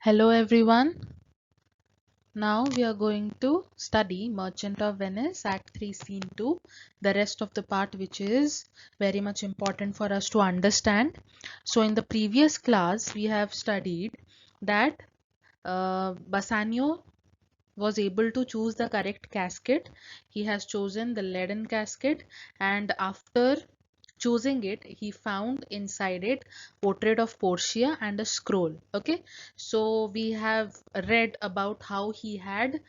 Hello everyone. Now we are going to study Merchant of Venice Act 3 Scene 2, the rest of the part which is very much important for us to understand. So in the previous class we have studied that Bassanio was able to choose the correct casket. He has chosen the leaden casket, and after choosing it he found inside it portrait of Portia and a scroll. Okay, so we have read about how he had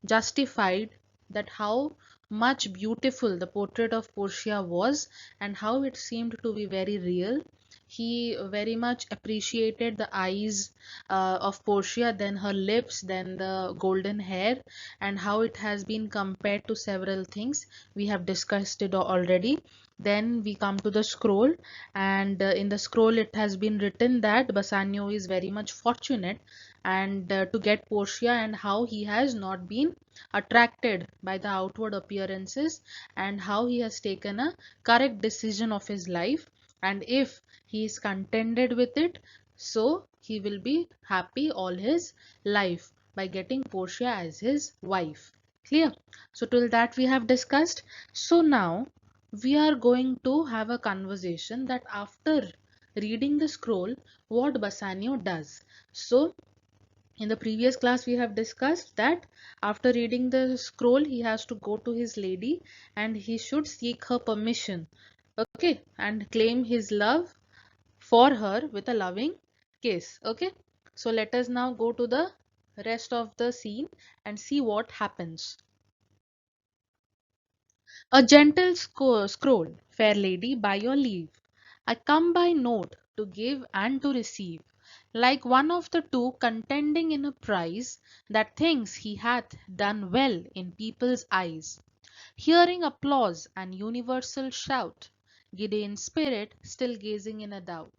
justified that how much beautiful the portrait of Portia was and how it seemed to be very real. He very much appreciated the eyes of Portia, then her lips, then the golden hair, and how it has been compared to several things. We have discussed it already. Then we come to the scroll, and in the scroll it has been written that Bassanio is very much fortunate and to get Portia, and how he has not been attracted by the outward appearances, and how he has taken a correct decision of his life, and if he is contented with it, so he will be happy all his life by getting Portia as his wife. Clear? So till that we have discussed. So now we are going to have a conversation that after reading the scroll, what Bassanio does. So in the previous class we have discussed that after reading the scroll he has to go to his lady and he should seek her permission, okay, and claim his love for her with a loving kiss. Okay, so let us now go to the rest of the scene and see what happens. A gentle scroll, fair lady, by your leave. I come by note to give and to receive, like one of the two contending in a prize that thinks he hath done well in people's eyes. Hearing applause and universal shout, giddy in spirit, still gazing in a doubt,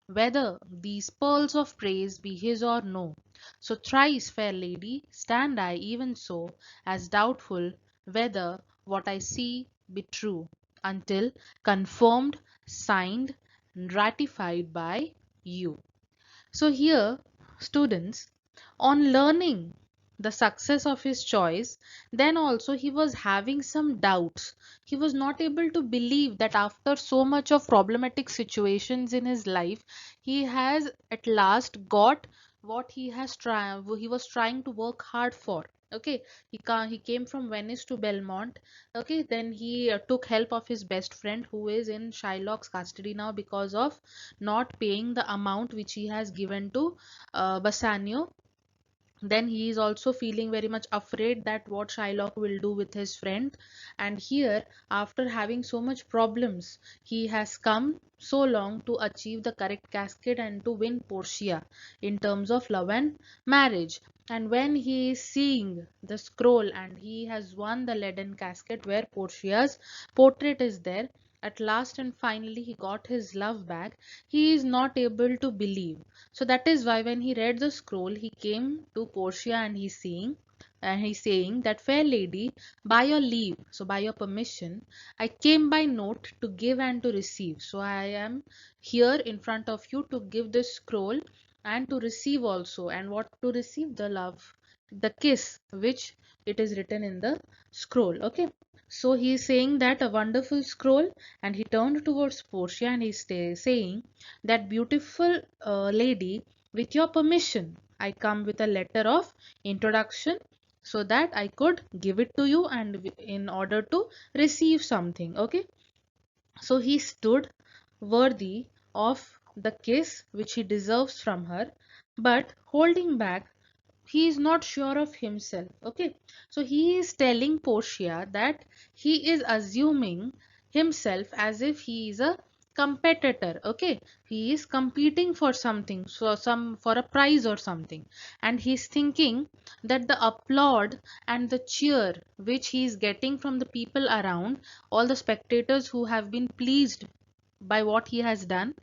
whether these pearls of praise be his or no. So thrice, fair lady, stand I even so, as doubtful whether what I see be true, until confirmed, signed, and ratified by you. So here, students, on learning the success of his choice, then also he was having some doubts. He was not able to believe that after so much of problematic situations in his life, he has at last got what he was trying to work hard for. Okay, he came from Venice to Belmont. Okay, then he took help of his best friend who is in Shylock's custody now because of not paying the amount which he has given to Bassanio. Then he is also feeling very much afraid that what Shylock will do with his friend. And here, after having so much problems, he has come so long to achieve the correct casket and to win Portia in terms of love and marriage. And when he is seeing the scroll and he has won the leaden casket where Portia's portrait is there, at last and finally he got his love back, he is not able to believe. So that is why when he read the scroll, he came to Portia and he's saying that fair lady, by your leave, so by your permission, I came by note to give and to receive. So I am here in front of you to give this scroll and to receive also. And what to receive? The love, the kiss, which it is written in the scroll. Okay. So he is saying that a wonderful scroll, and he turned towards Portia and he's saying that beautiful lady, with your permission, I come with a letter of introduction so that I could give it to you and in order to receive something. Okay, so he stood worthy of the kiss which he deserves from her, but holding back, he is not sure of himself. Okay, so he is telling Portia that he is assuming himself as if he is a competitor. Okay, he is competing for something, for a prize or something, and he's thinking that the applaud and the cheer which he is getting from the people around, all the spectators who have been pleased by what he has done.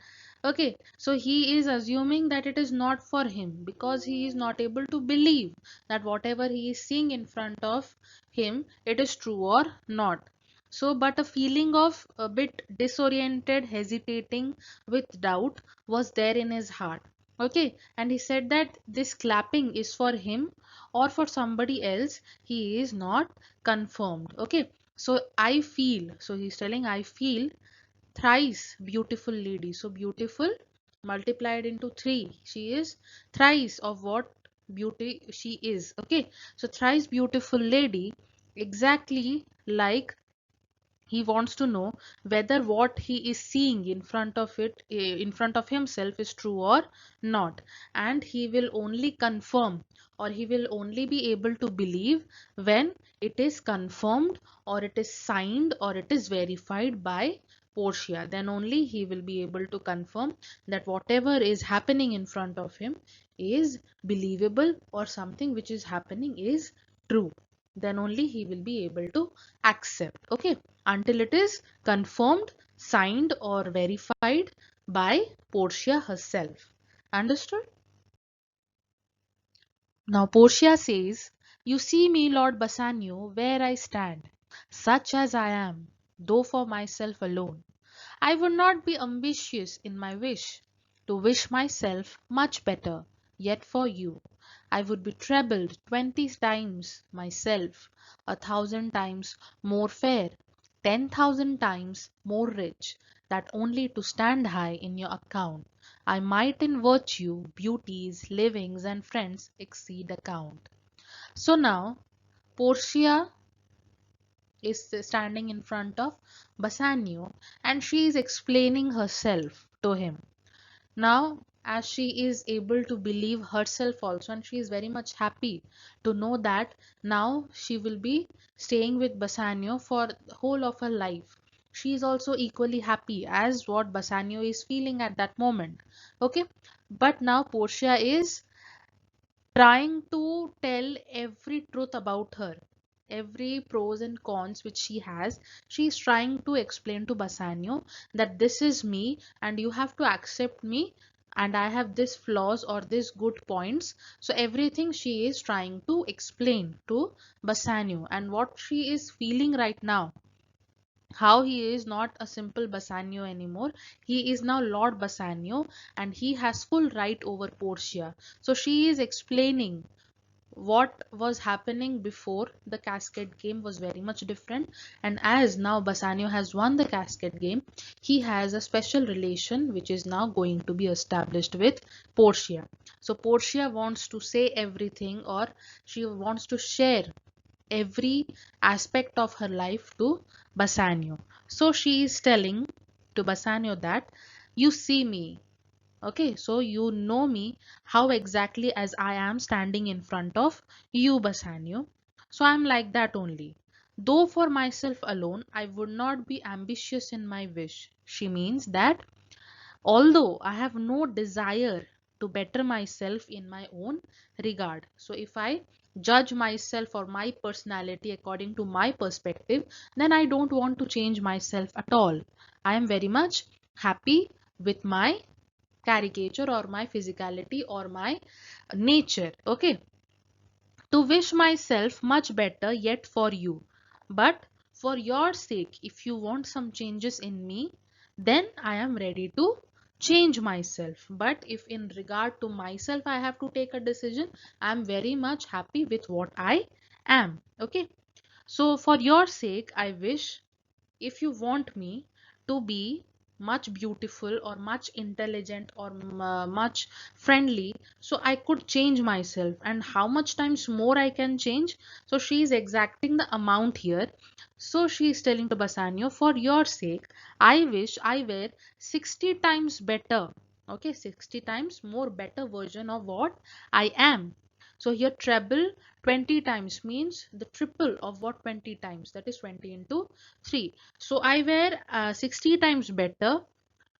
Okay, so he is assuming that it is not for him because he is not able to believe that whatever he is seeing in front of him, it is true or not. So, but a feeling of a bit disoriented, hesitating with doubt was there in his heart. Okay, and he said that this clapping is for him or for somebody else. He is not confirmed. Okay, so I feel, so he's telling I feel thrice beautiful lady. So beautiful multiplied into 3. She is thrice of what beauty she is. Okay, so thrice beautiful lady, exactly like he wants to know whether what he is seeing in front of in front of himself is true or not, and he will only confirm, or he will only be able to believe when it is confirmed, or it is signed, or it is verified by Portia. Then only he will be able to confirm that whatever is happening in front of him is believable, or something which is happening is true. Then only he will be able to accept. Okay, until it is confirmed, signed, or verified by Portia herself. Understood? Now Portia says, "You see me, Lord Bassanio, where I stand, such as I am, though for myself alone. I would not be ambitious in my wish to wish myself much better, yet for you I would be trebled 20 times myself, 1,000 times more fair, 10,000 times more rich, that only to stand high in your account I might in virtue, beauties, livings, and friends exceed account." So now Portia is standing in front of Bassanio, and she is explaining herself to him. Now, as she is able to believe herself also, and she is very much happy to know that now she will be staying with Bassanio for the whole of her life. She is also equally happy as what Bassanio is feeling at that moment. Okay, but now Portia is trying to tell every truth about her, every pros and cons which she has. She's trying to explain to Bassanio that this is me and you have to accept me, and I have this flaws or this good points. So everything she is trying to explain to Bassanio, and what she is feeling right now, how he is not a simple Bassanio anymore. He is now Lord Bassanio, and he has full right over Portia. So she is explaining what was happening before the cascade game was very much different, and as now Bassanio has won the cascade game, he has a special relation which is now going to be established with Portia. So Portia wants to say everything, or she wants to share every aspect of her life to Bassanio. So she is telling to Bassanio that you see me. Okay, so you know me, how exactly as I am standing in front of you, Bassanio. So I'm like that only. Though for myself alone, I would not be ambitious in my wish. She means that although I have no desire to better myself in my own regard. So if I judge myself or my personality according to my perspective, then I don't want to change myself at all. I am very much happy with my caricature or my physicality or my nature. Okay, to wish myself much better yet for you, but for your sake, if you want some changes in me, then I am ready to change myself. But if in regard to myself I have to take a decision, I am very much happy with what I am. Okay, so for your sake I wish, if you want me to be much beautiful or much intelligent or much friendly, so I could change myself, and how much times more I can change. So she is exacting the amount here. So she is telling to Bassanio, for your sake I wish I were 60 times better. Okay, 60 times more better version of what I am. So here treble 20 times means the triple of what 20 times, that is 20 into 3. So I wear 60 times better.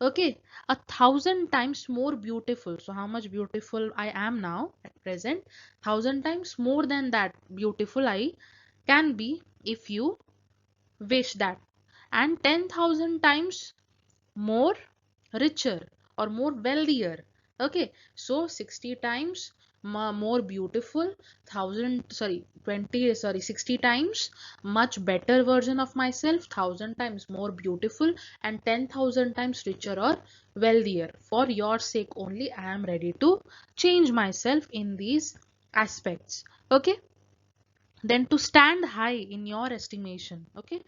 Okay, 1,000 times more beautiful. So how much beautiful I am now at present? 1,000 times more than that beautiful I can be if you wish that. And 10,000 times more richer or more wealthier. Okay, so 60 times more beautiful, 60 times much better version of myself, 1,000 times more beautiful, and 10,000 times richer or wealthier. For your sake only, I am ready to change myself in these aspects. Okay, then to stand high in your estimation. Okay,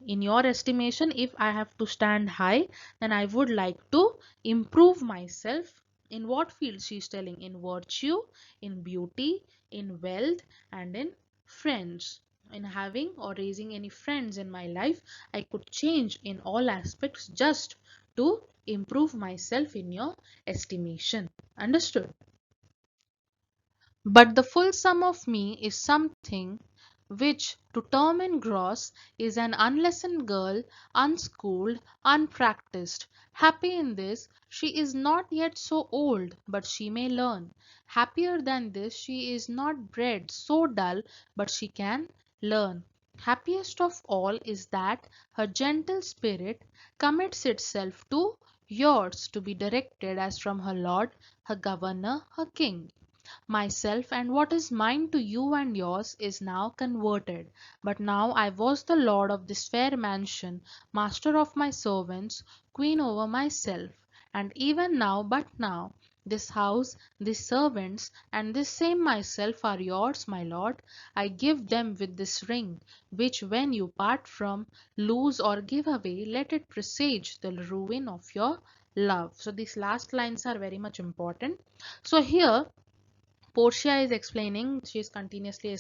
in your estimation, if I have to stand high, then I would like to improve myself. In what field? She's telling in virtue, in beauty, in wealth, and in friends. In having or raising any friends in my life, I could change in all aspects just to improve myself in your estimation. Understood? But the full sum of me is something which, to term in gross, is an unlessoned girl, unschooled, unpracticed. Happy in this, she is not yet so old, but she may learn. Happier than this, she is not bred so dull, but she can learn. Happiest of all is that her gentle spirit commits itself to yours to be directed as from her lord, her governor, her king. Myself and what is mine to you and yours is now converted. But now I was the lord of this fair mansion, master of my servants, queen over myself. And even now, but now, this house, these servants, and this same myself are yours, my lord. I give them with this ring, which when you part from, lose or give away, let it presage the ruin of your love. So these last lines are very much important. So here Portia is explaining, she is continuously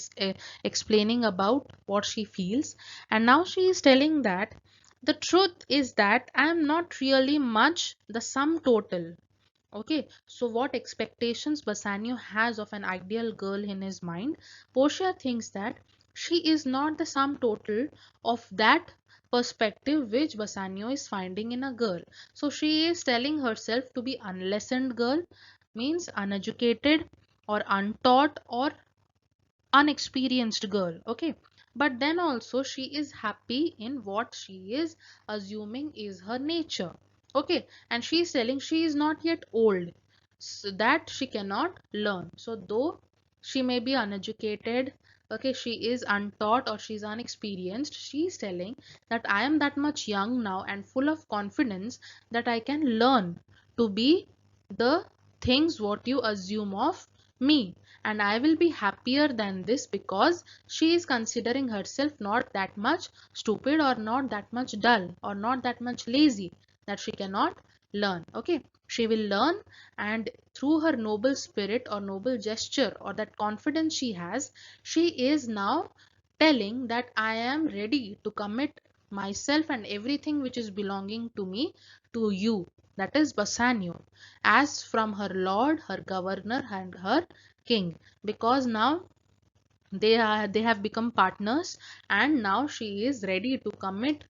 explaining about what she feels, and now she is telling that the truth is that I am not really much the sum total. Okay, so what expectations Bassanio has of an ideal girl in his mind, Portia thinks that she is not the sum total of that perspective which Bassanio is finding in a girl. So she is telling herself to be unlessoned girl, means uneducated or untaught or unexperienced girl. Okay, but then also she is happy in what she is assuming is her nature. Okay, and she is telling she is not yet old, so that she cannot learn. So though she may be uneducated, okay, she is untaught or she is unexperienced, she is telling that I am that much young now and full of confidence that I can learn to be the things what you assume of me, and I will be happier than this because she is considering herself not that much stupid or not that much dull or not that much lazy that she cannot learn. Okay, she will learn, and through her noble spirit or noble gesture or that confidence she has, she is now telling that I am ready to commit myself and everything which is belonging to me to you, that is Bassanio, as from her lord, her governor, and her king, because now they have become partners, and now she is ready to commit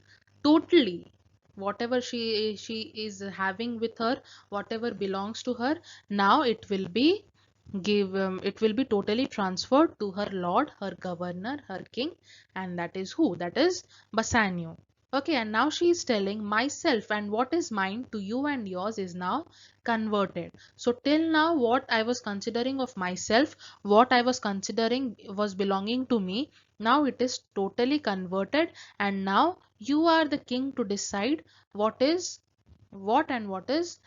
totally whatever she is having with her, whatever belongs to her. Now it will be totally transferred to her lord, her governor, her king, and that is who? That is Bassanio. Okay, and now she is telling myself and what is mine to you and yours is now converted. So till now what I was considering of myself, what I was considering was belonging to me, now it is totally converted, and now you are the king to decide what is what and what is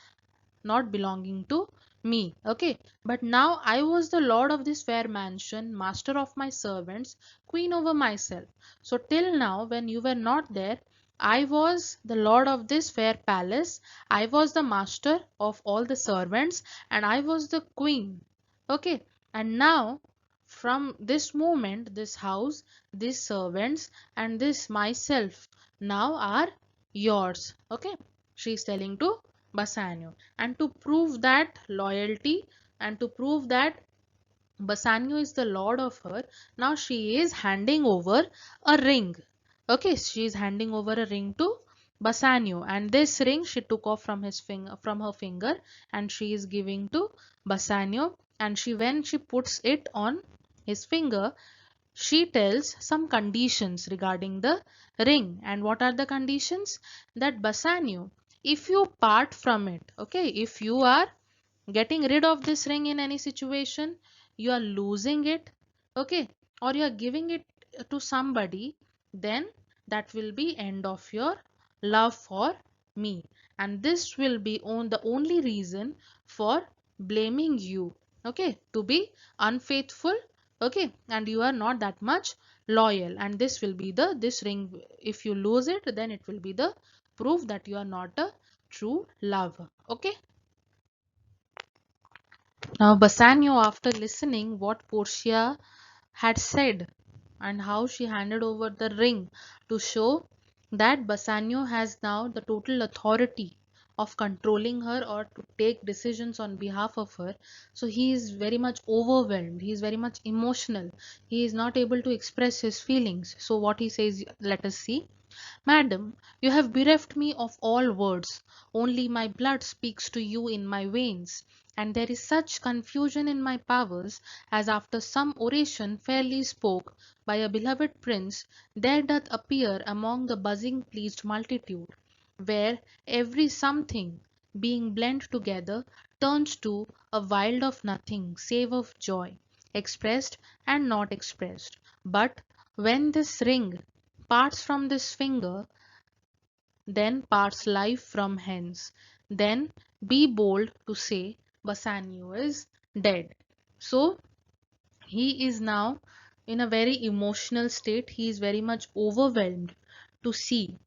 not belonging to me. Okay, but now I was the lord of this fair mansion, master of my servants, queen over myself. So till now when you were not there, I was the lord of this fair palace, I was the master of all the servants, and I was the queen. Okay, and now from this moment, this house, these servants, and this myself now are yours. Okay, she is telling to Bassanio. And to prove that loyalty and to prove that Bassanio is the lord of her, now she is handing over a ring. Okay, she is handing over a ring to Bassanio, and this ring she took off from his finger, from her finger, and she is giving to Bassanio. And she, when she puts it on his finger, she tells some conditions regarding the ring. And what are the conditions? That Bassanio, if you part from it, okay, if you are getting rid of this ring in any situation, you are losing it, okay, or you are giving it to somebody, then that will be end of your love for me, and this will be on the only reason for blaming you, okay, to be unfaithful, okay, and you are not that much loyal, and this will be the this ring, if you lose it, then it will be the proof that you are not a true lover, okay. Now Bassanio, after listening what Portia had said and how she handed over the ring to show that Bassanio has now the total authority of controlling her or to take decisions on behalf of her. So he is very much overwhelmed. He is very much emotional. He is not able to express his feelings. So what he says, let us see. Madam, you have bereft me of all words. Only my blood speaks to you in my veins, and there is such confusion in my powers, as after some oration fairly spoke by a beloved prince, there doth appear among the buzzing pleased multitude, where every something, being blent together, turns to a wild of nothing save of joy, expressed and not expressed. But when this ring parts from this finger, then parts life from hence. Then be bold to say Bassanio is dead. So he is now in a very emotional state. He is very much overwhelmed to see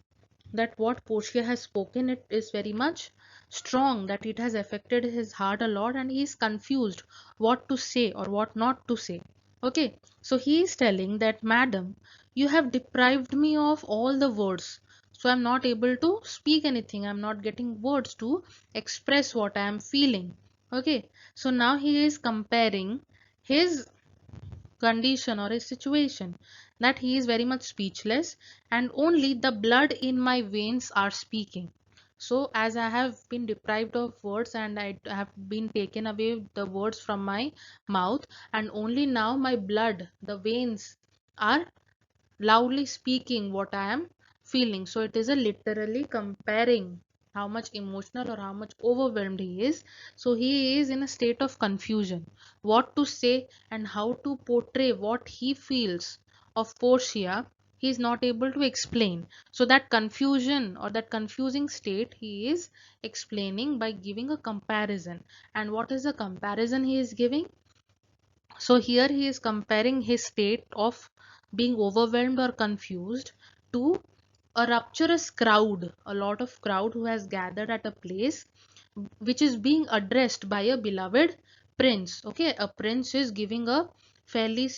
that what Portia has spoken, it is very much strong, that it has affected his heart a lot, and he is confused what to say or what not to say. Okay, so he is telling that, Madam, you have deprived me of all the words, so I'm not able to speak anything. I'm not getting words to express what I am feeling. Okay, so now he is comparing his condition or a situation, that he is very much speechless and only the blood in my veins are speaking. So as I have been deprived of words and I have been taken away the words from my mouth, and only now my blood, the veins, are loudly speaking what I am feeling. So it is a literally comparing how much emotional or how much overwhelmed he is. So he is in a state of confusion. What to say and how to portray what he feels of Portia, he is not able to explain. So that confusion or that confusing state he is explaining by giving a comparison. And what is the comparison he is giving? So here he is comparing his state of being overwhelmed or confused to a rapturous crowd, a lot of crowd who has gathered at a place which is being addressed by a beloved prince. Okay, a prince is giving a fairly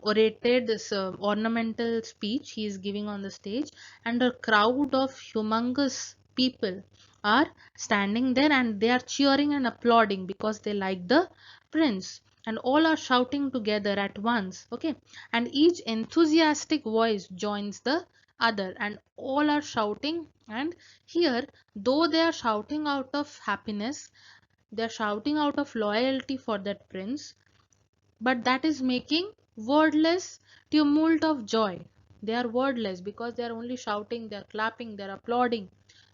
orated ornamental speech he is giving on the stage, and a crowd of humongous people are standing there and they are cheering and applauding because they like the prince, and all are shouting together at once. Okay, and each enthusiastic voice joins the other and all are shouting. And here, though they are shouting out of happiness, they are shouting out of loyalty for that prince, but that is making wordless tumult of joy. They are wordless because they are only shouting, they are clapping, they are applauding,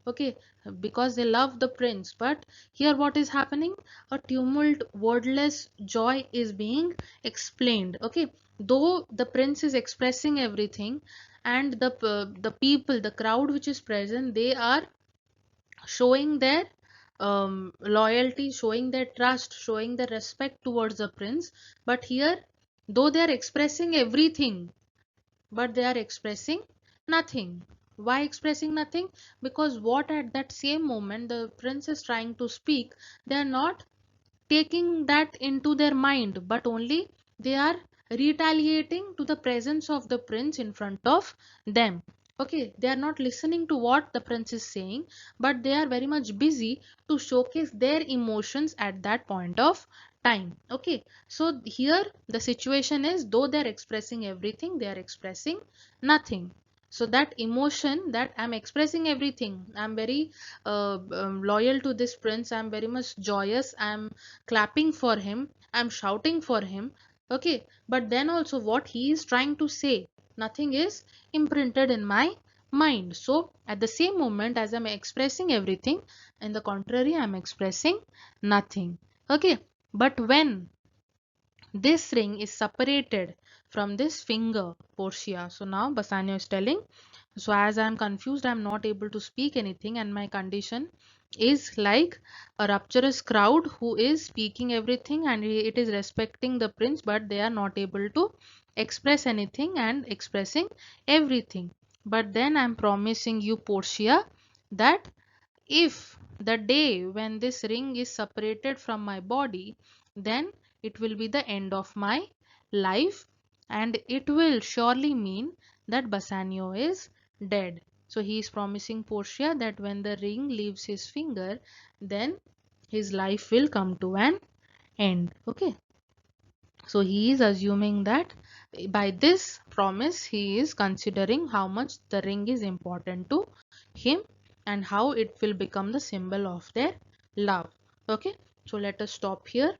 okay, because they love the prince. But here what is happening? A tumult, wordless joy is being explained. Okay, though the prince is expressing everything, and the people, the crowd which is present, they are showing their loyalty, showing their trust, showing their respect towards the prince. But here, though they are expressing everything, but they are expressing nothing. Why expressing nothing? Because what at that same moment the prince is trying to speak, they are not taking that into their mind, but only they are retaliating to the presence of the prince in front of them. Okay, they are not listening to what the prince is saying, but they are very much busy to showcase their emotions at that point of time. Okay, so here the situation is, though they are expressing everything, they are expressing nothing. So that emotion, that I'm expressing everything, I'm very loyal to this prince, I'm very much joyous, I'm clapping for him, I'm shouting for him, okay, but then also what he is trying to say, nothing is imprinted in my mind. So at the same moment as I'm expressing everything, in the contrary, I'm expressing nothing. Okay, but when This ring is separated from this finger, Portia. So now Bassanio is telling, so as I am confused, I am not able to speak anything, and my condition is like a rapturous crowd who is speaking everything, and it is respecting the prince, but they are not able to express anything and expressing everything. But then I am promising you, Portia, that if the day when this ring is separated from my body, then it will be the end of my life, and it will surely mean that Bassanio is dead. So he is promising Portia that when the ring leaves his finger, then his life will come to an end. Okay. So he is assuming that by this promise he is considering how much the ring is important to him and how it will become the symbol of their love. Okay, so let us stop here,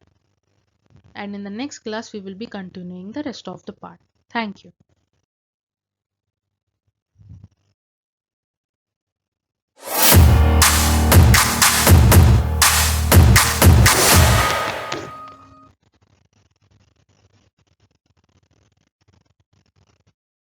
and in the next class we will be continuing the rest of the part. Thank you.